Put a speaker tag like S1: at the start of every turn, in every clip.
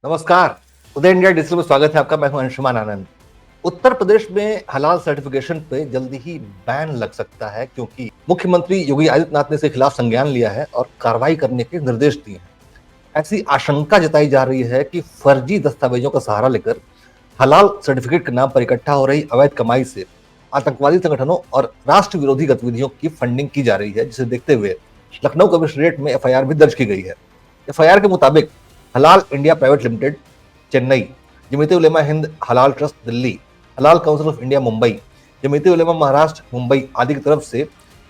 S1: नमस्कार। उदय India digital में स्वागत है आपका। मैं हूं अंशुमान आनंद। उत्तर प्रदेश में हलाल सर्टिफिकेशन पे जल्दी ही बैन लग सकता है क्योंकि मुख्यमंत्री योगी आदित्यनाथ ने इसके खिलाफ संज्ञान लिया है और कार्रवाई करने के निर्देश दिए हैं। ऐसी आशंका जताई जा रही है कि फर्जी दस्तावेजों का सहारा लेकर हलाल सर्टिफिकेट के नाम पर इकट्ठा हो रही अवैध कमाई से आतंकवादी संगठनों और राष्ट्र विरोधी गतिविधियों की फंडिंग की जा रही है, जिसे देखते हुए लखनऊ कमिश्नरेट में एफआईआर भी दर्ज की गई है। एफआईआर के मुताबिक Halal India private limited Chennai, Jamiat Ulema Hind Halal trust Delhi, Halal council of India Mumbai, Jamiat Ulema Maharashtra Mumbai आदि की तरफ से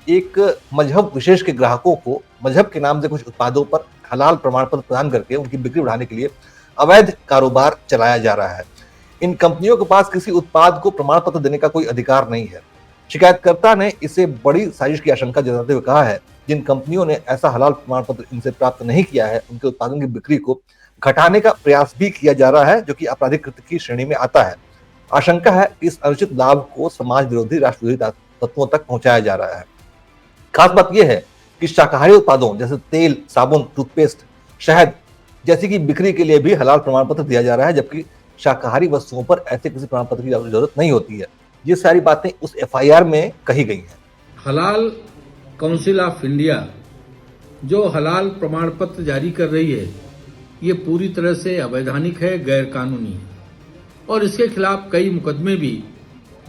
S1: एक मजहब विशेष के ग्राहकों को मजहब के नाम से कुछ उत्पादों पर हलाल प्रमाण पत्र प्रदान करके उनकी बिक्री बढ़ाने के लिए अवैध कारोबार चलाया जा रहा है। इन कंपनियों के पास किसी उत्पाद को प्रमाण पत्र देने का कोई अधिकार नहीं है। शिकायतकर्ता ने इसे बड़ी साजिश की आशंका जताते हुए कहा है, जिन कंपनियों ने ऐसा हलाल प्रमाण पत्र इनसे प्राप्त नहीं किया है, उनके उत्पादों की बिक्री को घटाने का प्रयास भी किया जा रहा है, जो कि आपराधिक कृत्य की श्रेणी में आता है। आशंका है कि इस अनुचित लाभ को समाज विरोधी राष्ट्र विरोधी तत्वों तक पहुंचाया जा रहा है। खास बात यह है कि शाकाहारी उत्पादों जैसे तेल, साबुन, टूथपेस्ट, शहद जैसी की बिक्री के लिए भी हलाल प्रमाण पत्र दिया जा रहा है, जबकि शाकाहारी वस्तुओं पर ऐसे किसी प्रमाण पत्र की जरूरत नहीं होती है। ये सारी बातें उस एफआईआर में कही गई हैं।
S2: हलाल काउंसिल ऑफ इंडिया जो हलाल प्रमाण पत्र जारी कर रही है, ये पूरी तरह से अवैधानिक है, गैर कानूनी है और इसके खिलाफ कई मुकदमे भी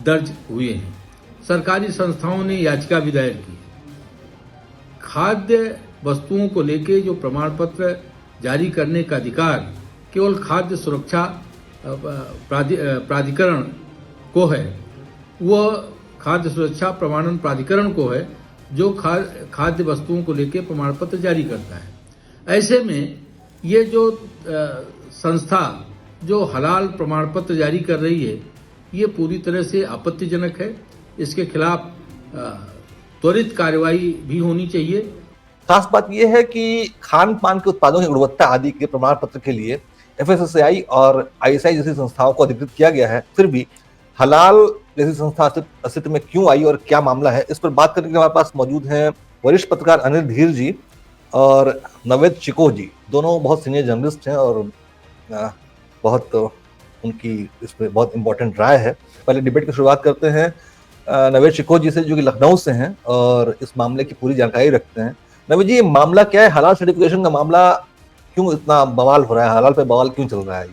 S2: दर्ज हुए हैं। सरकारी संस्थाओं ने याचिका भी दायर की। खाद्य वस्तुओं को लेकर जो प्रमाण पत्र जारी करने का अधिकार केवल खाद्य सुरक्षा प्राधिकरण को है, वह खाद्य सुरक्षा प्रमाणन प्राधिकरण को है जो खाद्य वस्तुओं को लेकर प्रमाण पत्र जारी करता है। ऐसे में ये जो संस्था जो हलाल प्रमाण पत्र जारी कर रही है, ये पूरी तरह से आपत्तिजनक है। इसके खिलाफ त्वरित कार्रवाई भी होनी चाहिए।
S1: खास बात यह है कि खान पान के उत्पादों की गुणवत्ता आदि के प्रमाण पत्र के लिए एफएसएसएआई और आईएसआई जैसी संस्थाओं को अधिकृत किया गया है। फिर भी हलाल जैसी संस्था अस्तित्व में क्यों आई और क्या मामला है, इस पर बात करने के लिए हमारे पास मौजूद हैं वरिष्ठ पत्रकार अनिल धीर जी और नवेद चिको जी। दोनों बहुत सीनियर जर्नलिस्ट हैं और बहुत उनकी इस पर बहुत इंपॉर्टेंट राय है। पहले डिबेट की शुरुआत करते हैं नवेद चिको जी से, जो कि लखनऊ से हैं और इस मामले की पूरी जानकारी रखते हैं। नवेद जी, ये मामला क्या है? हलाल सर्टिफिकेशन का मामला क्यों इतना बवाल हो रहा है? हलाल पे बवाल क्यों चल रहा है?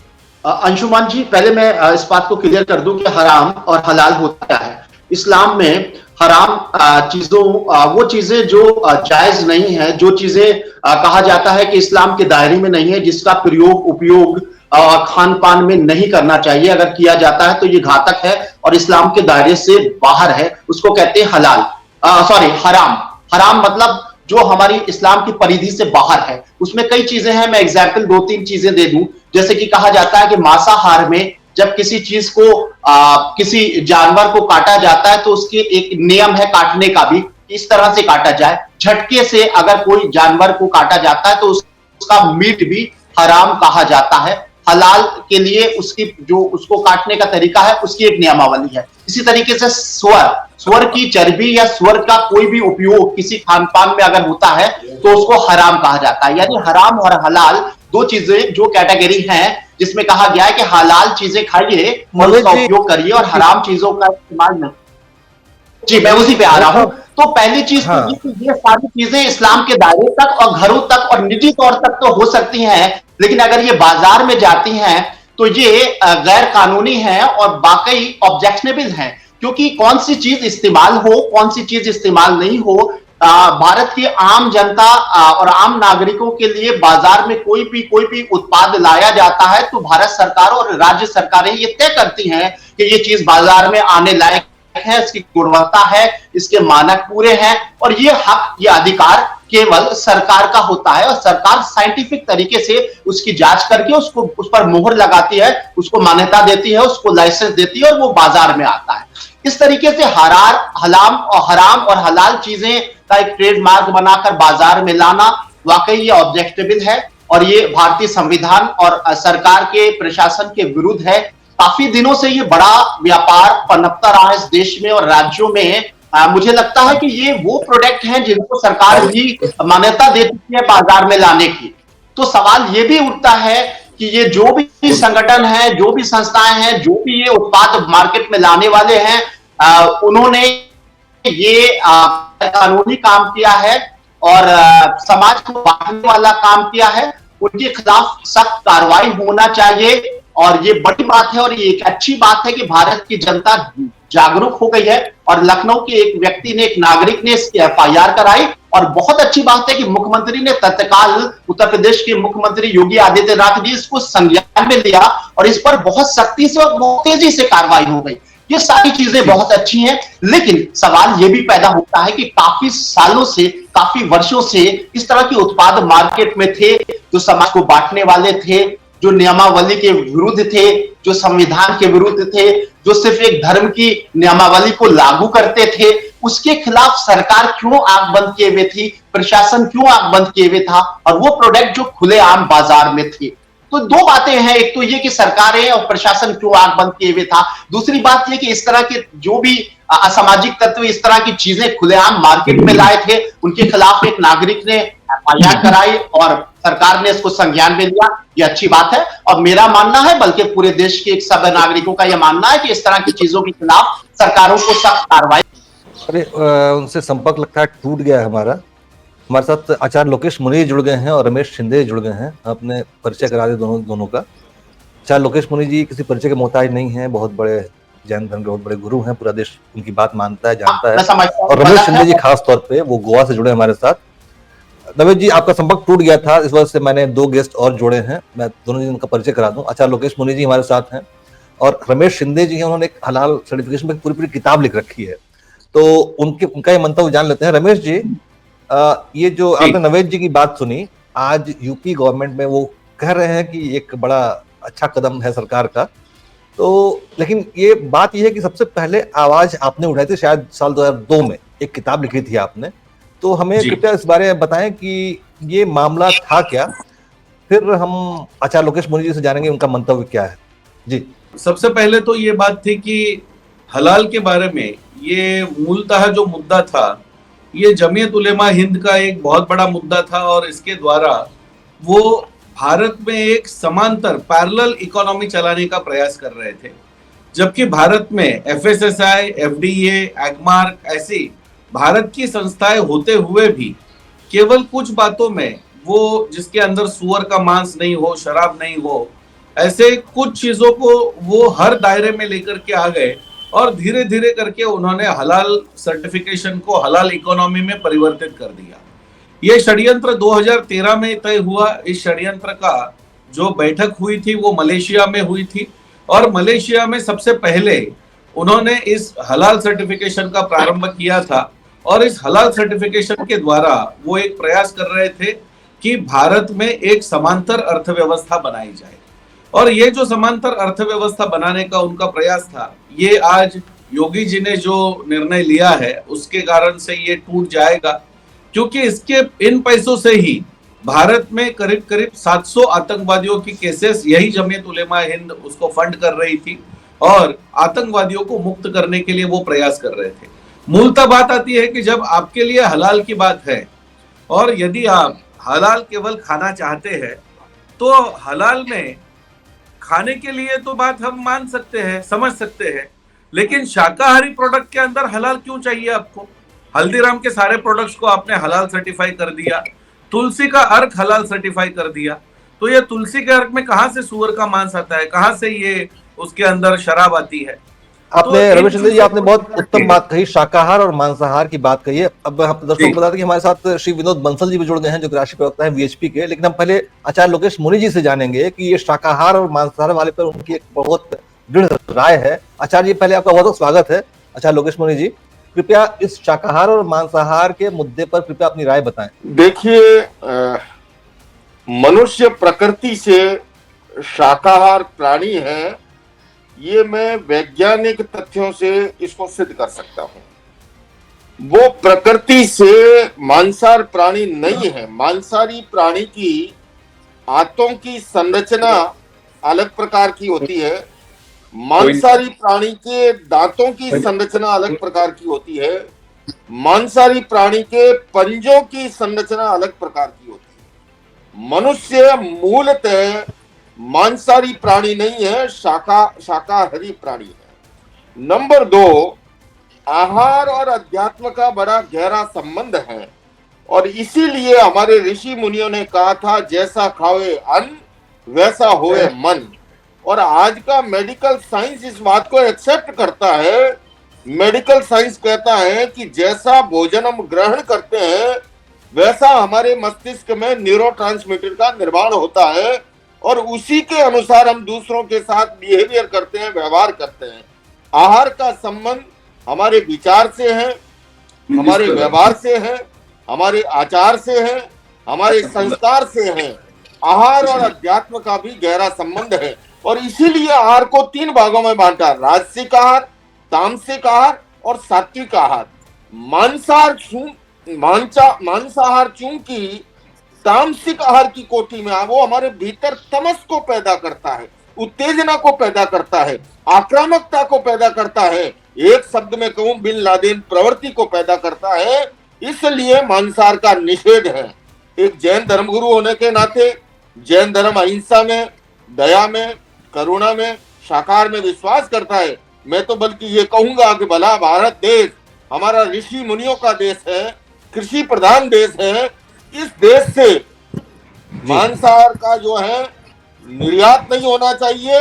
S3: अंशुमान जी, पहले मैं इस बात को क्लियर कर दूं कि हराम और हलाल होता क्या है। इस्लाम में हराम चीजों वो चीजें जो जायज नहीं है, जो चीजें कहा जाता है कि इस्लाम के दायरे में नहीं है, जिसका प्रयोग उपयोग खान पान में नहीं करना चाहिए, अगर किया जाता है तो ये घातक है और इस्लाम के दायरे से बाहर है, उसको कहते हैं हलाल हराम। हराम मतलब जो हमारी इस्लाम की परिधि से बाहर है। उसमें कई चीजें हैं, मैं एग्जाम्पल 2-3 चीजें दे दूं। जैसे कि कहा जाता है कि मांसाहार में जब किसी चीज को किसी जानवर को काटा जाता है तो उसके एक नियम है काटने का भी, इस तरह से काटा जाए। झटके से अगर कोई जानवर को काटा जाता है तो उसका मीट भी हराम कहा जाता है। हलाल के लिए उसकी जो उसको काटने का तरीका है, उसकी एक नियमावली है। इसी तरीके से स्वर की चर्बी या स्वर का कोई भी उपयोग किसी खान पान में अगर होता है तो उसको हराम कहा जाता है। यानी हराम और हलाल दो चीजें जो कैटेगरी हैं, जिसमें कहा गया है कि हलाल चीजें खाइए और उसका उपयोग करिए और हराम चीजों का इस्तेमाल नहीं। जी, मैं उसी पे आ रहा हूं। तो पहली चीज ये सारी चीजें इस्लाम के दायरे तक और घरों तक और निजी तौर तक तो हो सकती हैं, लेकिन अगर ये बाजार में जाती हैं तो ये गैर कानूनी है और वाकई ऑब्जेक्शनेबल है। क्योंकि कौन सी चीज इस्तेमाल हो, कौन सी चीज इस्तेमाल नहीं हो, भारत की आम जनता और आम नागरिकों के लिए बाजार में कोई भी उत्पाद लाया जाता है तो भारत सरकार और राज्य सरकारें ये तय करती हैं कि ये चीज बाजार में आने लायक है, इसकी गुणवत्ता है, इसके मानक पूरे हैं और ये हक, ये अधिकार केवल सरकार का होता है और सरकार साइंटिफिक तरीके से उसकी जांच करके उसको उस पर मोहर लगाती है, उसको मान्यता देती है, उसको लाइसेंस देती है और वो बाजार में आता है। इस तरीके से हराम और हलाल चीजें का एक ट्रेडमार्क बनाकर बाजार में लाना वाकई ये ऑब्जेक्टेबल है और ये भारतीय संविधान और सरकार के प्रशासन के विरुद्ध है। काफी दिनों से ये बड़ा व्यापार पनपता रहा है इस देश में और राज्यों में। मुझे लगता है कि ये वो प्रोडक्ट हैं जिनको सरकार भी मान्यता देती है बाजार में लाने की। तो सवाल ये भी उठता है कि ये जो भी संगठन है, जो भी संस्थाएं हैं, जो भी ये उत्पाद मार्केट में लाने वाले हैं, उन्होंने ये कानूनी काम किया है और समाज को बांटने वाला काम किया है, उनके खिलाफ सख्त कार्रवाई होना चाहिए। और ये बड़ी बात है और ये एक अच्छी बात है कि भारत की जनता जागरूक हो गई है और लखनऊ के एक व्यक्ति ने, एक नागरिक ने इसकी एफआईआर कराई। और बहुत अच्छी बात है कि मुख्यमंत्री ने तत्काल, उत्तर प्रदेश के मुख्यमंत्री योगी आदित्यनाथ जी इसको संज्ञान में लिया और इस पर बहुत सख्ती से और बहुत तेजी से कार्रवाई हो गई। ये सारी चीजें बहुत अच्छी हैं, लेकिन सवाल ये भी पैदा होता है कि काफी सालों से, काफी वर्षों से इस तरह के उत्पाद मार्केट में थे जो समाज को बांटने वाले थे, जो नियमावली के विरुद्ध थे, जो संविधान के विरुद्ध थे, जो सिर्फ एक धर्म की नियमावली को लागू करते थे। उसके खिलाफ सरकार क्यों आंख बंद किए हुए थी, प्रशासन क्यों आंख बंद किए हुए था, और वो प्रोडक्ट जो खुलेआम बाजार में थे। तो दो बातें हैं, एक तो ये कि सरकारें और प्रशासन क्यों आंख बंद किए हुए था, दूसरी बात ये कि इस तरह के जो भी असामाजिक तत्व इस तरह की चीजें खुलेआम मार्केट में लाए थे, उनके खिलाफ एक नागरिक ने एफआईआर कराई और सरकार ने इसको संज्ञान में लिया। ये अच्छी बात है और मेरा मानना है, बल्कि पूरे देश के सब नागरिकों का यह मानना है कि इस तरह की चीजों के खिलाफ सरकारों को सख्त कार्रवाई।
S1: अरे उनसे संपर्क लगता है टूट गया है हमारा। हमारे साथ आचार्य लोकेश मुनि जुड़ गए हैं और रमेश शिंदे जुड़ गए हैं। आपने परिचय करा दे दोनों का। आचार्य लोकेश मुनि जी किसी परिचय के मोहताज नहीं है, बहुत बड़े जैन धर्म के बहुत बड़े गुरु हैं, पूरा देश उनकी बात मानता है, जानता है। और रमेश शिंदे जी खास तौर पे वो गोवा से जुड़े हमारे साथ। रमेश जी, आपका संपर्क टूट गया था, इस वजह से मैंने 2 गेस्ट और जोड़े हैं, मैं दोनों जी उनका परिचय करा दूं। आचार्य लोकेश मुनि जी हमारे साथ हैं और रमेश शिंदे जी हैं, उन्होंने एक हलाल सर्टिफिकेशन में पूरी किताब लिख रखी है, तो उनका ये मंतव्य जान लेते हैं। रमेश जी, ये जो आपने नवेद जी की बात सुनी, आज यूपी गवर्नमेंट में वो कह रहे हैं कि एक बड़ा अच्छा कदम है सरकार का, तो लेकिन ये बात ये है कि सबसे पहले आवाज आपने उठाई थी शायद साल 2002 में, एक किताब लिखी थी आपने, तो हमें कृपया इस बारे में बताएं कि ये मामला था क्या, फिर हम आचार्य लोकेश मुनि जी से जानेंगे उनका मंतव्य क्या है। जी,
S4: सबसे पहले तो ये बात थी कि हलाल के बारे में ये मूलतः जो मुद्दा था, ये जमीयत उलेमा हिंद का एक बहुत बड़ा मुद्दा था और इसके द्वारा वो भारत में एक समांतर पैरेलल इकोनॉमी चलाने का प्रयास कर रहे थे। जबकि भारत में एफएसएसआई, एफडीए, एगमार्क ऐसी भारत की संस्थाएं होते हुए भी केवल कुछ बातों में वो, जिसके अंदर सुअर का मांस नहीं हो, शराब नहीं हो, ऐसे कुछ चीजों को वो हर दायरे में लेकर के आ गए और धीरे धीरे करके उन्होंने हलाल सर्टिफिकेशन को हलाल इकोनॉमी में परिवर्तित कर दिया। ये षड्यंत्र 2013 में तय हुआ। इस षड्यंत्र का जो बैठक हुई थी वो मलेशिया में हुई थी और मलेशिया में सबसे पहले उन्होंने इस हलाल सर्टिफिकेशन का प्रारंभ किया था और इस हलाल सर्टिफिकेशन के द्वारा वो एक प्रयास कर रहे थे कि भारत में एक समांतर अर्थव्यवस्था बनाई जाए। और ये जो समांतर अर्थव्यवस्था बनाने का उनका प्रयास था, ये आज योगी जी ने जो निर्णय लिया है उसके कारण से ये टूट जाएगा, क्योंकि इसके इन पैसों से ही भारत में करीब करीब 700 आतंकवादियों की केसेस यही जमीयत उलेमा हिंद उसको फंड कर रही थी और आतंकवादियों को मुक्त करने के लिए वो प्रयास कर रहे थे। मूलतः बात आती है कि जब आपके लिए हलाल की बात है और यदि आप हलाल केवल खाना चाहते हैं तो हलाल में खाने के लिए तो बात हम मान सकते हैं, समझ सकते हैं, लेकिन शाकाहारी प्रोडक्ट के अंदर हलाल क्यों चाहिए आपको? हल्दीराम के सारे प्रोडक्ट्स को आपने हलाल सर्टिफाई कर दिया, तुलसी का अर्क हलाल सर्टिफाई कर दिया, तो ये तुलसी के अर्क में कहां से सुअर का मांस आता है, कहां से ये उसके अंदर शराब आती है?
S1: आपने रमेश जी आपने बहुत उत्तम बात कही, शाकाहार और मांसाहार की बात कही है। अब हम दर्शकों को बता दें कि हमारे साथ श्री विनोद बंसल जी भी जुड़ गए हैं जो राष्ट्रीय प्रवक्ता है वीएचपी के, लेकिन हम पहले आचार्य लोकेश मुनि जी से जानेंगे कि ये शाकाहार और मांसाहार वाले पर उनकी एक बहुत दृढ़ राय है। आचार्य जी, पहले आपका बहुत बहुत स्वागत है। आचार्य लोकेश मुनि जी, कृपया इस शाकाहार और मांसाहार के मुद्दे पर कृपया अपनी राय बताएं।
S5: देखिए, मनुष्य प्रकृति से शाकाहार प्राणी है, ये मैं वैज्ञानिक तथ्यों से इसको सिद्ध कर सकता हूं। वो प्रकृति से मांसाहार प्राणी नहीं है। मांसाहारी प्राणी की आंतों की संरचना अलग प्रकार की होती है, मांसाहारी प्राणी के दांतों की संरचना अलग प्रकार की होती है, मांसाहारी प्राणी के पंजों की संरचना अलग प्रकार की होती है। मनुष्य मूलतः मांसाहारी प्राणी नहीं है, शाकाहारी प्राणी है। नंबर 2, आहार और अध्यात्म का बड़ा गहरा संबंध है और इसीलिए हमारे ऋषि मुनियों ने कहा था जैसा खावे अन्न वैसा होए मन। और आज का मेडिकल साइंस इस बात को एक्सेप्ट करता है। मेडिकल साइंस कहता है कि जैसा भोजन हम ग्रहण करते हैं वैसा हमारे मस्तिष्क में न्यूरोट्रांसमीटर का निर्माण होता है और उसी के अनुसार हम दूसरों के साथ बिहेवियर करते हैं, व्यवहार करते हैं। आहार का संबंध हमारे विचार से है, हमारे व्यवहार से है, हमारे आचार से है, हमारे संस्कार से है। आहार और अध्यात्म का भी गहरा संबंध है और इसीलिए आहार को 3 भागों में बांटा, राजसिक आहार, तामसिक आहार और सात्विक आहार। मांसाहार चूंकि तामसिक आहार की कोटि में वो हमारे भीतर तमस को पैदा करता है, उत्तेजना को पैदा करता है, आक्रामकता को पैदा करता है, एक शब्द में कहूं बिन लादेन प्रवृत्ति को पैदा करता है। इसलिए मांसाहार का निषेध है। एक जैन धर्मगुरु होने के नाते जैन धर्म अहिंसा में, दया में, करुणा में, शाकाहार में विश्वास करता है। मैं तो बल्कि ये कहूंगा कि भला भारत देश हमारा ऋषि मुनियों का देश है, कृषि प्रधान देश है। इस देश से मांसाहार का जो है निर्यात नहीं होना चाहिए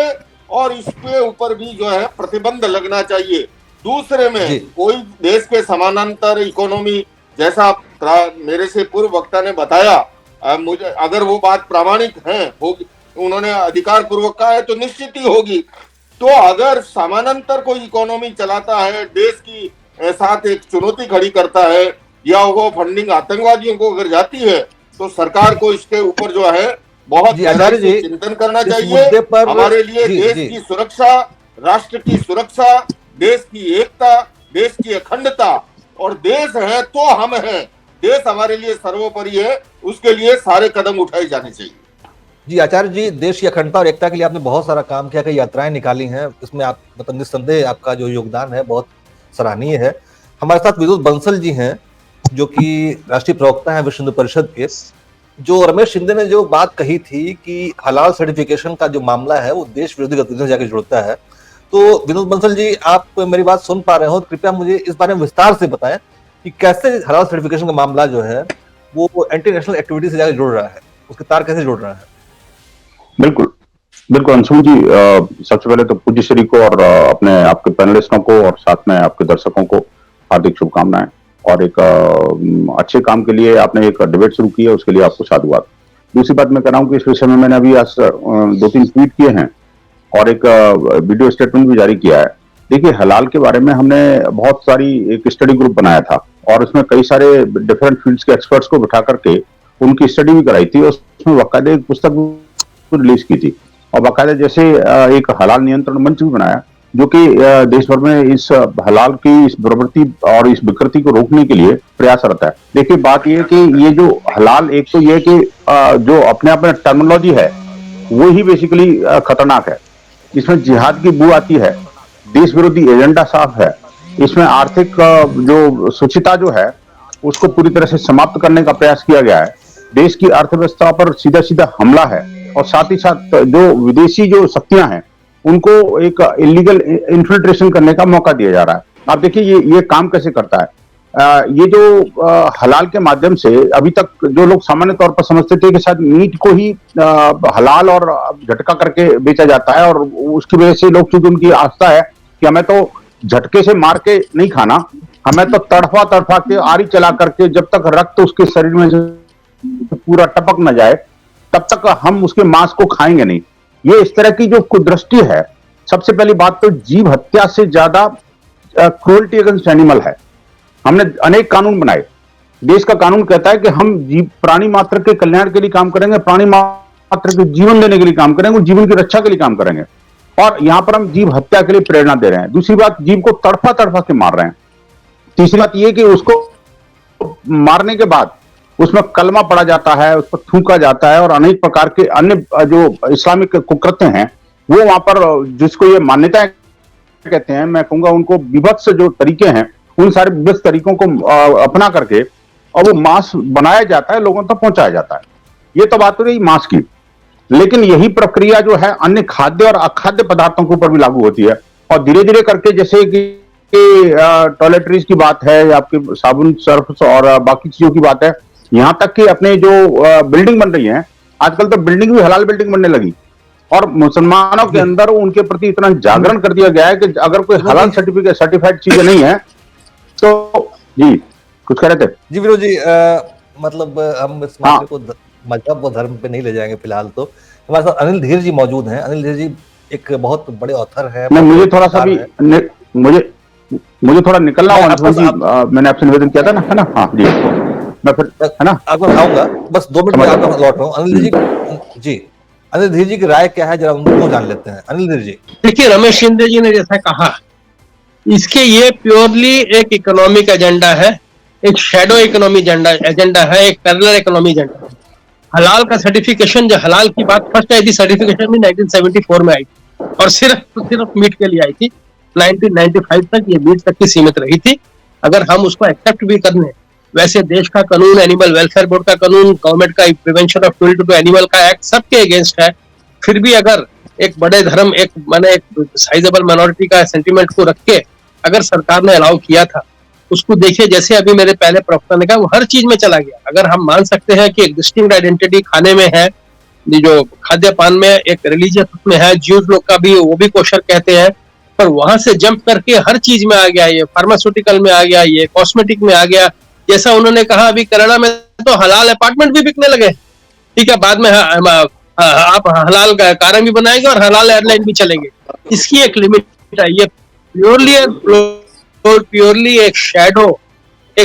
S5: और इस पे ऊपर भी जो है प्रतिबंध लगना चाहिए। दूसरे में कोई देश के समानांतर इकोनॉमी, जैसा मेरे से पूर्व वक्ता ने बताया, मुझे अगर वो बात प्रामाणिक है, होगी, उन्होंने अधिकार पूर्वक कहा है तो निश्चित ही होगी। तो अगर समानांतर कोई इकोनॉमी चलाता है, देश की साथ एक चुनौती खड़ी करता है या वो फंडिंग आतंकवादियों को अगर जाती है तो सरकार को इसके ऊपर जो है बहुत चिंतन करना चाहिए। हमारे लिए देश की सुरक्षा, राष्ट्र की सुरक्षा, देश की एकता, देश की अखंडता और देश है तो हम हैं, देश हमारे लिए सर्वोपरि है, उसके लिए सारे कदम उठाए जाने चाहिए।
S1: जी आचार्य जी, देश की अखंडता और एकता के लिए आपने बहुत सारा काम किया, कई यात्राएं निकाली हैं, इसमें आप मतलब निस्संदेह आपका जो योगदान है बहुत सराहनीय है। हमारे साथ विद्युत बंसल जी हैं जो कि राष्ट्रीय प्रवक्ता हैं विश्व हिंदू परिषद के। जो रमेश शिंदे ने जो बात कही थी कि हलाल सर्टिफिकेशन का जो मामला है वो देश विरोधी गतिविधियों से जाकर जुड़ता है, तो विनोद बंसल जी आप मेरी बात सुन पा रहे हो, कृपया मुझे इस बारे में विस्तार से बताएं कि कैसे हलाल सर्टिफिकेशन का मामला जो है वो एंटी नेशनल एक्टिविटी से जाकर जुड़ रहा है, उसके तार कैसे जुड़ रहा है।
S6: बिल्कुल बिल्कुल अंशुल जी, सबसे पहले तो पूज्य श्री को और अपने आपके पैनलिस्टों को और साथ में आपके दर्शकों को हार्दिक शुभकामनाएं। और एक अच्छे काम के लिए आपने एक डिबेट शुरू की है, उसके लिए आपको साधुवाद। दूसरी बात मैं कह रहा हूं कि इस विषय में मैंने अभी आज 2-3 ट्वीट किए हैं और एक वीडियो स्टेटमेंट भी जारी किया है। देखिए, हलाल के बारे में हमने बहुत सारी एक स्टडी ग्रुप बनाया था और उसमें कई सारे डिफरेंट फील्ड्स के एक्सपर्ट्स को बिठा करके उनकी स्टडी भी कराई थी और उसमें बाकायदे एक पुस्तक रिलीज की थी और बाकायदा जैसे एक हलाल नियंत्रण मंच भी बनाया जो कि देश भर में इस हलाल की इस प्रवृत्ति और इस विकृति को रोकने के लिए प्रयासरत है। देखिए, बात यह कि ये जो हलाल, एक तो ये कि जो अपने आप में टर्मिनोलॉजी है वो ही बेसिकली खतरनाक है। इसमें जिहाद की बू आती है, देश विरोधी एजेंडा साफ है, इसमें आर्थिक जो शुचिता जो है उसको पूरी तरह से समाप्त करने का प्रयास किया गया है, देश की अर्थव्यवस्था पर सीधा सीधा हमला है और साथ ही साथ जो विदेशी जो शक्तियां हैं उनको एक इलीगल इन्फिल्ट्रेशन करने का मौका दिया जा रहा है। आप देखिए ये काम कैसे करता है। ये जो हलाल के माध्यम से अभी तक जो लोग सामान्य तौर पर समझते थे कि शायद मीट को ही हलाल और झटका करके बेचा जाता है और उसकी वजह से लोग, चूंकि उनकी आस्था है कि हमें तो झटके से मार के नहीं खाना, हमें तो तड़फा के आरी चला करके जब तक रक्त उसके शरीर में पूरा टपक न जाए तब तक हम उसके मांस को खाएंगे नहीं। ये इस तरह की जो कुदृष्टि है, सबसे पहली बात तो जीव हत्या से ज्यादा क्रूअल्टी अगेंस्ट एनिमल है। हमने अनेक कानून बनाए, देश का कानून कहता है कि हम प्राणी मात्र के कल्याण के लिए काम करेंगे, प्राणी मात्र के जीवन देने के लिए काम करेंगे, जीवन की रक्षा के लिए काम करेंगे और यहां पर हम जीव हत्या के लिए प्रेरणा दे रहे हैं। दूसरी बात, जीव को तड़फा के मार रहे हैं। तीसरी बात यह कि उसको मारने के बाद उसमें कलमा पड़ा जाता है, उस पर थूका जाता है और अनेक प्रकार के अन्य जो इस्लामिक कुकृत्य हैं वो वहां पर, जिसको ये मान्यताएं कहते हैं, मैं कहूंगा उनको विभत्स जो तरीके हैं उन सारे विभत्स तरीकों को अपना करके और वो मांस बनाया जाता है, लोगों तक पहुंचाया जाता है। ये तो बात हो रही मांस की। लेकिन यही प्रक्रिया जो है अन्य खाद्य और अखाद्य पदार्थों के ऊपर भी लागू होती है। और धीरे धीरे करके, जैसे कि टॉयलेटरीज की बात है या आपके साबुन सर्फ और बाकी चीजों की बात है, यहां तक कि अपने जो बिल्डिंग बन रही है आजकल, तो बिल्डिंग भी हलाल बिल्डिंग बनने लगी। और मुसलमानों के अंदर उनके प्रति इतना जागरण कर दिया गया है कि अगर कोई हलाल सर्टिफाइड चीजें नहीं है तो जी कुछ कह रहे थे
S1: जी विनोद जी। मतलब हम इस मामले को मजहब और धर्म पे नहीं ले जाएंगे फिलहाल। तो हमारे साथ अनिल धीर जी मौजूद हैं। अनिल धीर जी एक बहुत बड़े ऑथर है।
S6: नहीं, मुझे थोड़ा सा भी मुझे थोड़ा निकलना हुआ जी। मैंने आपसे निवेदन किया था ना, है ना? हाँ जी, मैं फिर है ना
S1: आपको बताऊंगा, बस 2 मिनट में आपका लौट रहा हूँ। अनिल जी जी, अनिल धीर जी की राय क्या है जरा उनको जान लेते हैं। अनिल धीर जी,
S7: देखिए, रमेश शिंदे जी ने जैसा कहा, इसके ये प्योरली एक इकोनॉमिक एजेंडा है, एक शैडो इकोनॉमी एजेंडा है, एक पैरेलल इकोनॉमी एजेंडा है। हलाल का सर्टिफिकेशन, जो हलाल की बात फर्स्ट आई थी, सर्टिफिकेशन भी 1974 में आई थी और सिर्फ मीट के लिए आई थी। 1995 तक ये मीट तक की सीमित रही थी। अगर हम उसको एक्सेप्ट भी कर लें, वैसे देश का कानून, एनिमल वेलफेयर बोर्ड का कानून, गवर्नमेंट का prevention of cruelty to animal का एक्ट सबके अगेंस्ट है। फिर भी अगर एक बड़े धर्म, एक साइजेबल माइनॉरिटी का सेंटिमेंट को रख के अगर सरकार ने अलाउ किया था, उसको देखिए, जैसे अभी मेरे पहले प्रवक्ता ने कहा, वो हर चीज में चला गया। अगर हम मान सकते हैं कि एक डिस्टिंक्ट आइडेंटिटी खाने में है, जो खाद्य पान में एक रिलीजियस में है, ज्यूज लोग का भी वो भी कोशर कहते हैं, पर वहां से जंप करके हर चीज में आ गया, ये फार्मास्यूटिकल में आ गया, ये कॉस्मेटिक में आ गया। जैसा उन्होंने कहा, अभी कनाडा में तो हलाल अपार्टमेंट भी बिकने लगे। ठीक है, बाद में आप हलाल कारें भी बनाएंगे और हलाल एयरलाइन भी चलेंगे। इसकी एक लिमिट है। ये प्योरली एक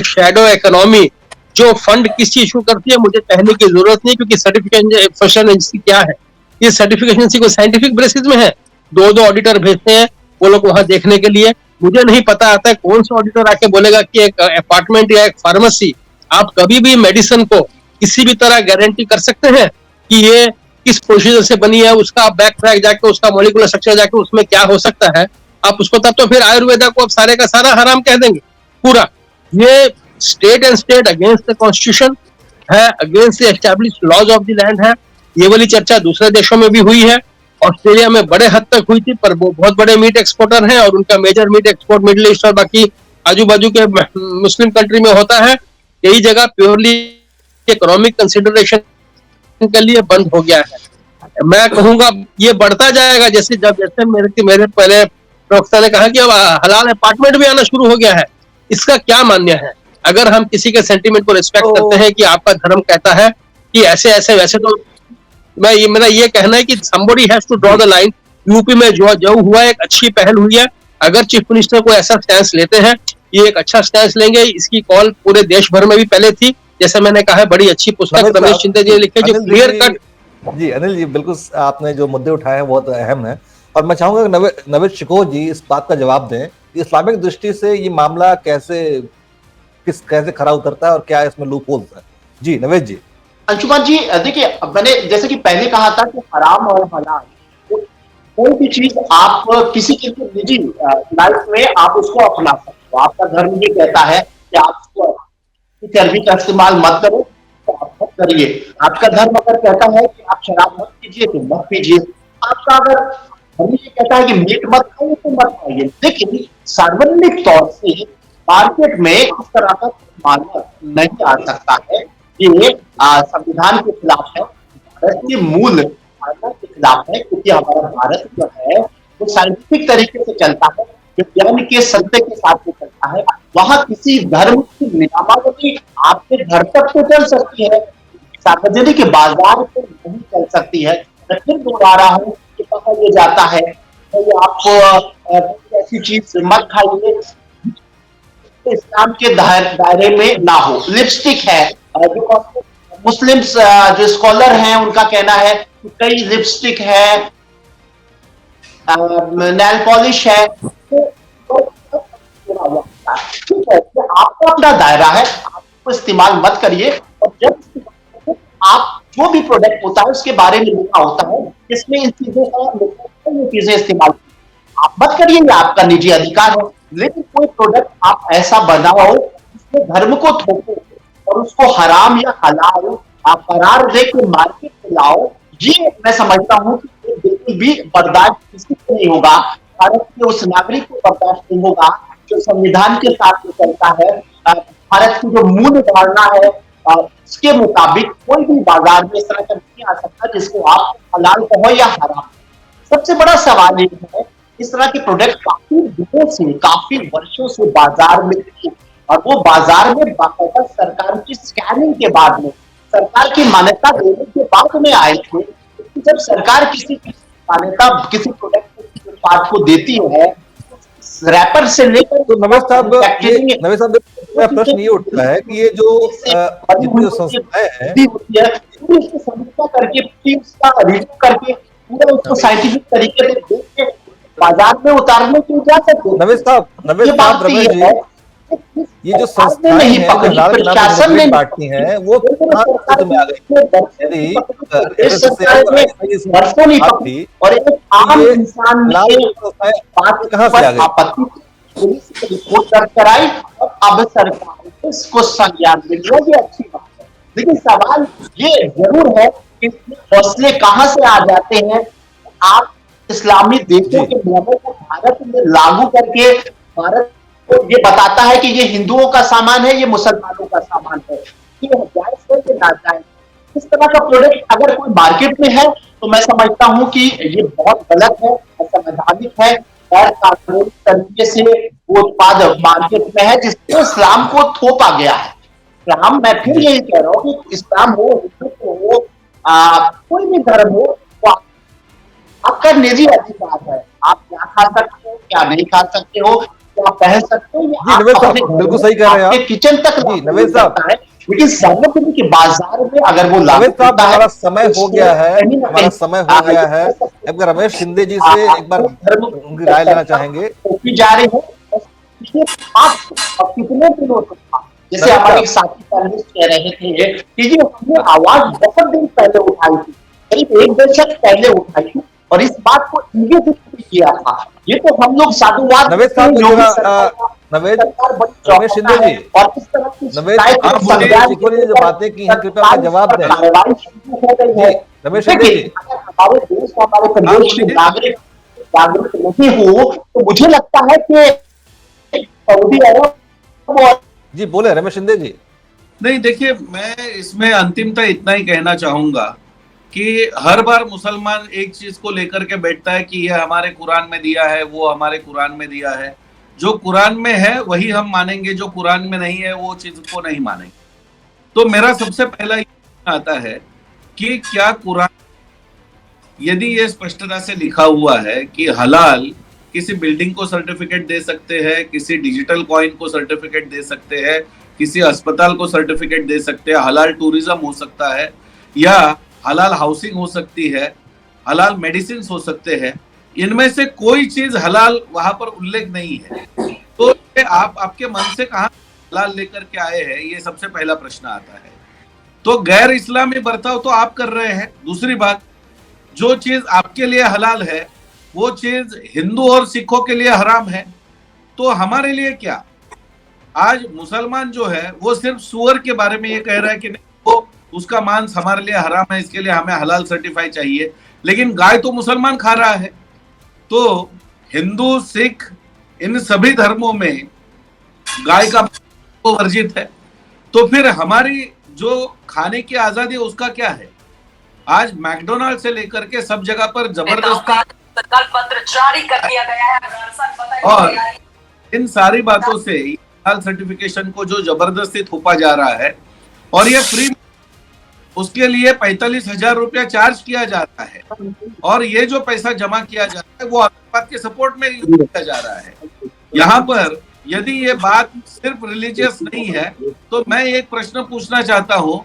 S7: शैडो इकोनॉमी, जो फंड किस इशू करती है मुझे कहने की जरूरत नहीं, क्योंकि सर्टिफिकेशन एजेंसी क्या है, ये सर्टिफिकेशन एजेंसी कोई साइंटिफिक बेसिस में है। 2 ऑडिटर भेजते हैं वो लोग वहां देखने के लिए। मुझे नहीं पता आता है कौन सा ऑडिटर आके बोलेगा कि एक अपार्टमेंट या एक फार्मेसी, आप कभी भी मेडिसिन को किसी भी तरह गारंटी कर सकते हैं कि ये किस प्रोसीजर से बनी है, उसका आप बैक ट्रैक जाके, उसका मॉलिक्यूलर स्ट्रक्चर जाके उसमें क्या हो सकता है आप उसको, तब तो फिर आयुर्वेदा को आप सारे का सारा हराम कह देंगे पूरा। ये state and state against the constitution है, against the established laws of the land है। ये वाली चर्चा दूसरे देशों में भी हुई है, ऑस्ट्रेलिया में बड़े हद तक हुई थी, पर वो बहुत बड़े मीट एक्सपोर्टर हैं और उनका major meat export middle east और बाकी आजू बाजू के मुस्लिम कंट्री में होता है। यही जगह प्योरली इकोनॉमिक कंसिडरेशन के लिए बंद हो गया है। मैं कहूंगा ये बढ़ता जाएगा, जैसे मेरे पहले प्रवक्ता ने कहा कि अब हलाल अपार्टमेंट भी आना शुरू हो गया है। इसका क्या मान्य है? अगर हम किसी के सेंटीमेंट को रिस्पेक्ट करते हैं कि आपका धर्म कहता है कि ऐसे ऐसे, वैसे तो मेरा ये कहना है कि somebody has to draw the line। UP में जो हुआ एक अच्छी पहल हुई है। अगर चीफ मिनिस्टर को ऐसा स्टैंस लेते हैं, ये एक अच्छा स्टैंस लेंगे। इसकी कॉल पूरे देश भर में भी पहले थी। जैसे मैंने कहा है, बड़ी अच्छी पुस्तक रमेश शिंदे जी ने लिखी है, जो क्लियर कट।
S1: जी अनिल जी, बिल्कुल आपने जो मुद्दे उठाए हैं बहुत अहम है, और मैं चाहूंगा कि नवेद शिकोह जी इस बात का जवाब दें कि इस्लामिक दृष्टि से ये मामला कैसे खरा उतरता है और क्या इसमें लूप होल्स है। जी नवेद जी।
S3: अंशुमान जी, देखिए, मैंने जैसे कि पहले कहा था कि हराम और हलाल, कोई भी चीज आप किसी की निजी लाइफ में आप उसको अपना सकते हो। आपका धर्म ये कहता है कि आप चर्बी का इस्तेमाल मत करो, तो आप मत करिए। आपका धर्म अगर कहता है कि आप शराब मत पीजिए, तो मत पीजिए। आपका अगर धर्म ये कहता है कि मीट मत खाइए, तो मत खाइए। लेकिन सार्वजनिक तौर से मार्केट में इस तरह का मामला नहीं आ सकता है। ये संविधान के खिलाफ है, भारत के मूल धारणा के खिलाफ है, क्योंकि हमारा भारत जो है वो साइंटिफिक तरीके से चलता है, विज्ञान के सत्य के साथ में चलता है। वहां किसी धर्म की नियमावली आपके घर तक तो चल सकती है, सार्वजनिक बाजार पे नहीं चल सकती है। मैं फिर दोहरा रहा हूँ कि कहा यह जाता है तो आप ऐसी चीज मत खाइए इस्लाम के दायरे में ना हो। लिपस्टिक है, जो मुस्लिम्स जो स्कॉलर हैं उनका कहना है कि कई लिपस्टिक है, नेल पॉलिश है, ठीक है, आपका अपना दायरा है, आपको इस्तेमाल मत करिए। और जब आप जो भी प्रोडक्ट होता है उसके बारे में लिखा होता है, इसमें इन चीजों का ये चीजें इस्तेमाल आप मत करिए, ये आपका निजी अधिकार है। लेकिन कोई प्रोडक्ट आप ऐसा बनाओ जिसमें धर्म को थोपो और उसको हराम या हलाल आप करार दे के मार्केट में लाओ, ये मैं समझता हूँ कि ये बिल्कुल भी बर्दाश्त किसी को नहीं होगा। भारत के उस नागरिक को बर्दाश्त नहीं होगा जो संविधान के साथ में चलता है। भारत की जो मूल धारणा है उसके मुताबिक कोई भी बाजार में इस तरह का नहीं आ सकता जिसको आप हलाल कहो या हराम। सबसे बड़ा सवाल ये है, इस तरह के प्रोडक्ट काफी दिनों से, काफी वर्षों से बाजार में थे और वो बाजार में बाकायदा सरकार की स्कैनिंग के बाद में, सरकार की मान्यता देने के बाद में आए थे। जब सरकार किसी मान्यता किसी प्रोडक्ट उत्पाद को देती है, रैपर से लेकर
S1: तो नवेश साहब, मेरा प्रश्न ये उठता है कि ये जो जितनी संस्थाएं हैं
S3: उसकी समीक्षा करके उसका रिव्यू करके पूरा उसको साइंटिफिक तरीके से देख के बाजार में उतारने की इजाजत है।
S1: नवेश साहब, रमेश जी, ये जो संस्थाएं हैं जो हलाल के नाम पे काटती हैं वो कहाँ में आ गई?
S3: वर्षों नहीं पकड़ी और एक आम इंसान ने
S1: कहाँ से आ गई?
S3: आपत्ति पुलिस रिपोर्ट दर्ज कराई और अब सरकार इसको संज्ञान में लिया, ये अच्छी बात है। लेकिन सवाल ये जरूर है कि हौसले कहाँ से आ जाते हैं। आप इस्लामी देशों के नियमों को भारत में लागू करके भारत को ये बताता है कि ये हिंदुओं का सामान है, ये मुसलमानों का सामान है, ये जायज है कि नाजायज। इस तरह का प्रोडक्ट अगर कोई मार्केट में है तो मैं समझता हूं कि ये बहुत गलत है, असंवैधानिक है, गैर कानूनी तरीके से वो उत्पाद मार्केट में है जिसमें इस्लाम को थोपा गया है। इस्लाम, मैं फिर यही कह रहा हूँ कि इस्लाम हो, हिंदुत्व हो, कोई भी धर्म हो, तो आपका निजी अधिकार है। आप क्या खा सकते हो, क्या नहीं खा सकते हो, क्या पहन सकते हो,
S1: नवेश साहब बिल्कुल सही कह रहे हैं आप।
S3: किचन तक
S1: नवेश साहब,
S3: लेकिन सार्वजनिक के बाजार में अगर वो लागू
S1: साहब, हमारा समय हो गया है, हमारा समय हो गया है। अब रमेश शिंदे जी से एक बार उनकी राय लेना चाहेंगे।
S3: जा रहे हैं कितने दिनों तक, जैसे हमारे एक साथी पैनलिस्ट कह रहे थे कि जी हमने आवाज बहुत दिन पहले उठाई थी, करीब 1 दशक पहले उठाई थी और इस बात को इंगित किया था। ये तो हम लोग साधुवाद
S1: नवेश साहब, रमेश शिंदे जी,
S3: और इस तरह की
S1: नवेश जो बातें की हैं कृपया उनका जवाब दें। रमेश शिंदे जी,
S3: हमारे देश का, हमारे प्रदेश के नागरिक जागरूक नहीं हो तो मुझे लगता है कि सऊदी अरब
S1: जी बोले रमेश शिंदे जी।
S4: नहीं, देखिए, मैं इसमें अंतिमतः इतना ही कहना चाहूंगा कि हर बार मुसलमान एक चीज को लेकर के बैठता है कि यह हमारे कुरान में दिया है, वो हमारे कुरान में दिया है। जो कुरान में है वही हम मानेंगे, जो कुरान में नहीं है वो चीज को नहीं मानेंगे। तो मेरा सबसे पहला ये आता है कि क्या कुरान, यदि ये स्पष्टता से लिखा हुआ है कि हलाल किसी बिल्डिंग को सर्टिफिकेट दे सकते हैं, किसी डिजिटल कॉइन को सर्टिफिकेट दे सकते हैं, किसी अस्पताल को सर्टिफिकेट दे सकते हैं, हलाल टूरिज्म हो सकता है, या हलाल हाउसिंग हो सकती है, हलाल मेडिसिन हो सकते हैं, इनमें से कोई चीज हलाल वहां पर उल्लेख नहीं है। तो आपके मन से कहां हलाल लेकर के आए हैं, ये सबसे पहला प्रश्न आता है। तो गैर इस्लामी बर्ताव तो आप कर रहे हैं। दूसरी बात, जो चीज आपके लिए हलाल है वो चीज हिंदू और सिखों के लिए हराम है, तो हमारे लिए क्या? आज मुसलमान जो है वो सिर्फ सुअर के बारे में ये कह रहा है कि नहीं, वो उसका मांस हमारे लिए हराम है, इसके लिए हमें हलाल सर्टिफाई चाहिए, लेकिन गाय तो मुसलमान खा रहा है। तो हिंदू, सिख, इन सभी धर्मों में गाय का वर्जित है। तो फिर हमारी जो खाने की आजादी उसका क्या है? आज मैकडोनाल्ड से लेकर के सब जगह पर जबरदस्ती
S8: पत्र जारी कर दिया गया है
S4: और इन सारी बातों से हलाल सर्टिफिकेशन को जो जबरदस्ती थोपा जा रहा है और ये फ्री, उसके लिए 45,000 रुपया चार्ज किया जाता है और ये जो पैसा जमा किया जा रहा है वो आतंकवाद के सपोर्ट में यूज किया जा रहा है। यहाँ पर यदि ये बात सिर्फ रिलीजियस नहीं है तो मैं एक प्रश्न पूछना चाहता हूँ,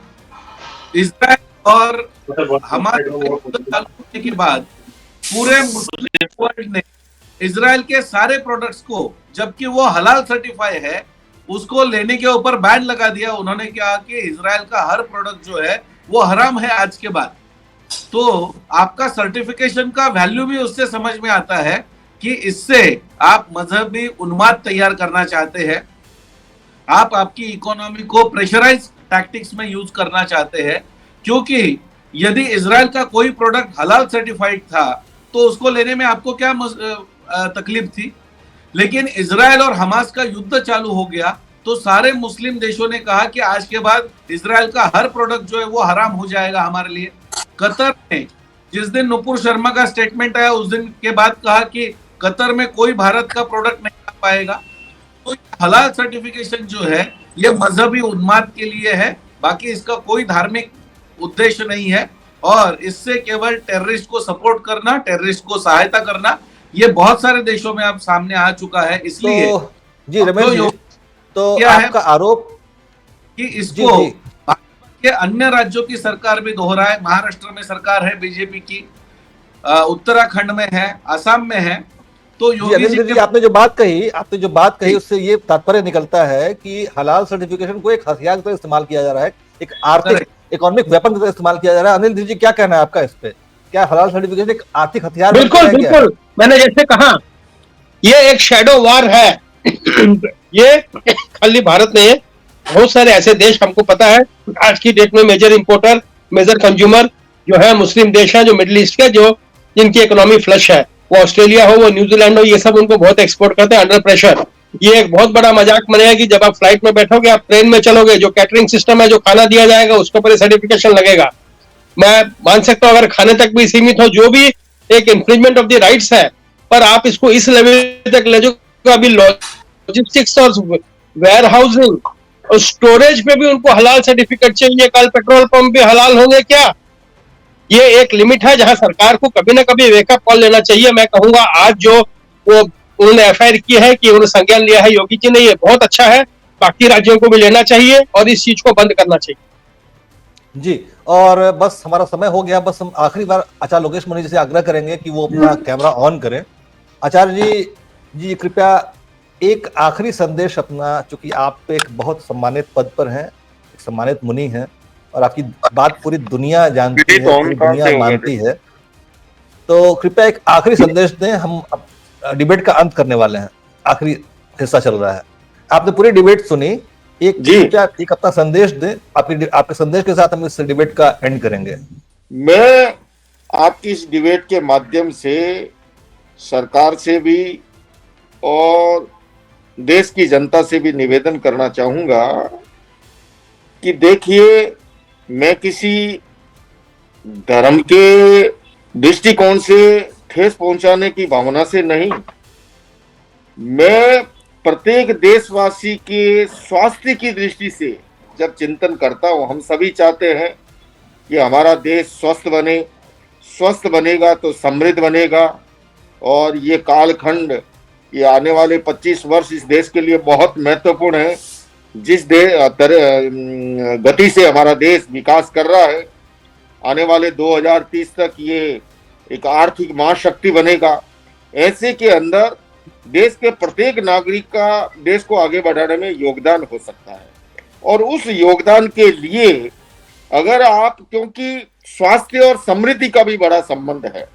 S4: इजराइल और हमारे के बाद पूरे मुस्लिम वर्ल्ड ने इजराइल के सारे प्रोडक्ट्स को, जबकि वो हलाल सर्टिफाई है, उसको लेने के ऊपर बैन लगा दिया। उन्होंने कहा कि इजराइल का हर प्रोडक्ट जो है वो हराम है आज के बाद। तो आपका सर्टिफिकेशन का वैल्यू भी उससे समझ में आता है कि इससे आप मजहबी उन्माद तैयार करना चाहते हैं, आप आपकी इकोनॉमी को प्रेशराइज टैक्टिक्स में यूज करना चाहते हैं, क्योंकि यदि इजराइल का कोई प्रोडक्ट हलाल सर्टिफाइड था तो उसको लेने में आपको क्या तकलीफ थी। लेकिन इजराइल और हमास का युद्ध चालू हो गया तो सारे मुस्लिम देशों ने कहा कि आज के बाद इजराइल का हर प्रोडक्ट जो है वो हराम हो जाएगा हमारे लिए। कतर ने जिस दिन नुपुर शर्मा का स्टेटमेंट आया उस दिन के बाद कहा कि कतर में कोई भारत का प्रोडक्ट नहीं आ पाएगा। तो हलाल सर्टिफिकेशन जो है ये मजहबी उन्माद के लिए है, बाकी इसका कोई धार्मिक उद्देश्य नहीं है। और इससे केवल टेररिस्ट को सपोर्ट करना, टेररिस्ट को सहायता करना, ये बहुत सारे देशों में अब सामने आ चुका है। इसलिए
S1: तो जी रमेश जी, तो
S4: क्या है
S1: आपका आरोप
S4: कि इसको के अन्य राज्यों की सरकार भी दोहराए। महाराष्ट्र में सरकार है बीजेपी की, उत्तराखंड में है, असम में है। तो योगी जी
S1: आपने जो बात कही उससे ये तात्पर्य निकलता है कि हलाल सर्टिफिकेशन को एक हथियार की तरह इस्तेमाल किया जा रहा है, एक आर्थिक इकोनॉमिक वेपन की तरह इस्तेमाल किया जा रहा है। अनिल जी क्या कहना है आपका इस पे? क्या हलाल सर्टिफिकेशन एक आर्थिक हथियार?
S7: बिल्कुल बिल्कुल, मैंने जैसे कहा ये एक शैडो वार है। ये खाली भारत नहीं है, बहुत सारे ऐसे देश हमको पता है आज की डेट में मेजर इंपोर्टर, मेजर कंज्यूमर जो है मुस्लिम देश है, जो मिडिल ईस्ट के, जो जिनकी इकोनॉमी फ्लश है, वो ऑस्ट्रेलिया हो, वो न्यूजीलैंड हो, ये सब उनको बहुत एक्सपोर्ट करते हैं अंडर प्रेशर। ये एक बहुत बड़ा मजाक बनेगा कि जब आप फ्लाइट में बैठोगे, आप ट्रेन में चलोगे, जो कैटरिंग सिस्टम है, जो खाना दिया जाएगा उसके ऊपर सर्टिफिकेशन लगेगा। मैं मान सकता हूं अगर खाने तक भी सीमित हो, जो भी एक इंफ्रिंजमेंट ऑफ द राइट्स है, पर आप इसको इस लेवल तक ले जाओ अभी लॉजिस्टिक्स और वेयर हाउसिंग और स्टोरेज पे भी उनको हलाल सर्टिफिकेट चाहिए। कल पेट्रोल पंप भी हलाल होंगे क्या? ये एक लिमिट है जहां सरकार को कभी ना कभी वेकअप कॉल लेना चाहिए। मैं कहूंगा आज जो वो उन्होंने एफआईआर की है कि उन्होंने संज्ञान लिया है योगी जी ने, ये बहुत अच्छा है। बाकी राज्यों को भी लेना चाहिए और इस चीज को बंद करना चाहिए।
S1: जी, और बस हमारा समय हो गया। बस हम आखिरी बार आचार्य लोकेश मुनि जी से आग्रह करेंगे कि वो अपना कैमरा ऑन करें। आचार्य जी कृपया एक आखिरी संदेश अपना, चूंकि आप एक बहुत सम्मानित पद पर हैं, एक सम्मानित मुनि हैं और आपकी बात पूरी दुनिया जानती है, पूरी दुनिया मानती है, तो कृपया एक आखिरी संदेश दें। हम डिबेट का अंत करने वाले हैं, आखिरी हिस्सा चल रहा है। आपने पूरी डिबेट सुनी, एक अपना संदेश दें। आपके संदेश के साथ हम इस डिबेट का एंड करेंगे।
S5: मैं आपकी इस डिबेट के माध्यम से सरकार से भी और देश की जनता से भी निवेदन करना चाहूंगा कि देखिए, मैं किसी धर्म के दृष्टिकोण से ठेस पहुंचाने की भावना से नहीं, मैं प्रत्येक देशवासी के स्वास्थ्य की दृष्टि से जब चिंतन करता हूं। हम सभी चाहते हैं कि हमारा देश स्वस्थ बने, स्वस्थ बनेगा तो समृद्ध बनेगा। और ये कालखंड, ये आने वाले 25 वर्ष इस देश के लिए बहुत महत्वपूर्ण है। जिस गति से हमारा देश विकास कर रहा है, आने वाले 2030 तक ये एक आर्थिक महाशक्ति बनेगा। ऐसे के अंदर देश के प्रत्येक नागरिक का देश को आगे बढ़ाने में योगदान हो सकता है। और उस योगदान के लिए अगर आप, क्योंकि स्वास्थ्य और समृद्धि का भी बड़ा संबंध है,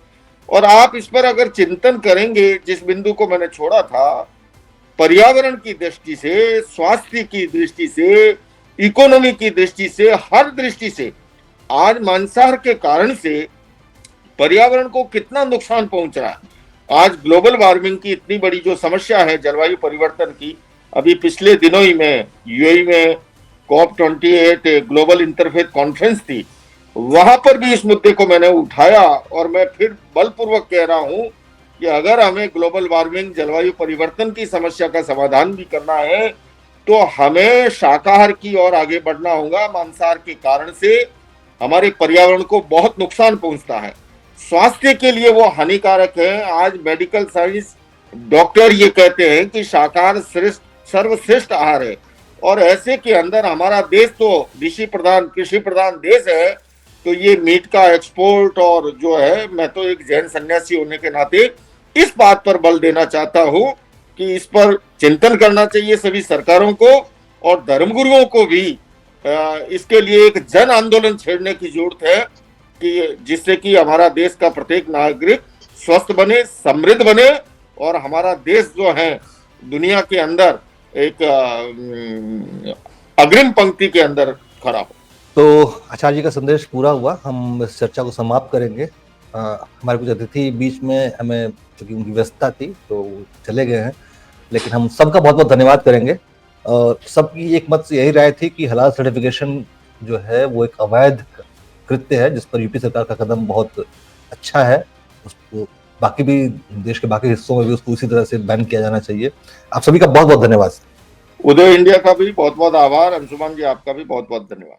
S5: और आप इस पर अगर चिंतन करेंगे, जिस बिंदु को मैंने छोड़ा था, पर्यावरण की दृष्टि से, स्वास्थ्य की दृष्टि से, इकोनॉमी की दृष्टि से, हर दृष्टि से आज मांसाहार के कारण से पर्यावरण को कितना नुकसान पहुंच रहा है। आज ग्लोबल वार्मिंग की इतनी बड़ी जो समस्या है, जलवायु परिवर्तन की, अभी पिछले दिनों ही में यूएई में COP28 ग्लोबल इंटरफेथ कॉन्फ्रेंस थी, वहां पर भी इस मुद्दे को मैंने उठाया। और मैं फिर बलपूर्वक कह रहा हूं कि अगर हमें ग्लोबल वार्मिंग, जलवायु परिवर्तन की समस्या का समाधान भी करना है तो हमें शाकाहार की ओर आगे बढ़ना होगा। मांसाहार के कारण से हमारे पर्यावरण को बहुत नुकसान पहुंचता है, स्वास्थ्य के लिए वो हानिकारक है। आज मेडिकल साइंस डॉक्टर ये कहते हैं कि शाकाहार सर्वश्रेष्ठ आहार है। और ऐसे के अंदर हमारा देश तो कृषि प्रधान देश है, तो ये मीट का एक्सपोर्ट और जो है, मैं तो एक जैन सन्यासी होने के नाते इस बात पर बल देना चाहता हूं कि इस पर चिंतन करना चाहिए सभी सरकारों को और धर्मगुरुओं को भी। इसके लिए एक जन आंदोलन छेड़ने की जरूरत है कि जिससे कि हमारा देश का प्रत्येक नागरिक स्वस्थ बने, समृद्ध बने और हमारा देश जो है दुनिया के अंदर एक अग्रिम पंक्ति के अंदर खड़ा हो।
S1: तो आचार्य जी का संदेश पूरा हुआ, हम इस चर्चा को समाप्त करेंगे। हमारे कुछ अतिथि बीच में हमें, चूंकि उनकी व्यस्तता थी तो वो चले गए हैं, लेकिन हम सबका बहुत बहुत धन्यवाद करेंगे। और सबकी एक मत से यही राय थी कि हलाल सर्टिफिकेशन जो है वो एक अवैध कृत्य है, जिस पर यूपी सरकार का कदम बहुत अच्छा है। उसको बाकी भी देश के बाकी हिस्सों में भी उसको उसी तरह से बैन किया जाना चाहिए। आप सभी का बहुत बहुत धन्यवाद।
S5: उदय इंडिया का भी बहुत बहुत आभार। अंशुमान जी, आपका भी बहुत बहुत धन्यवाद।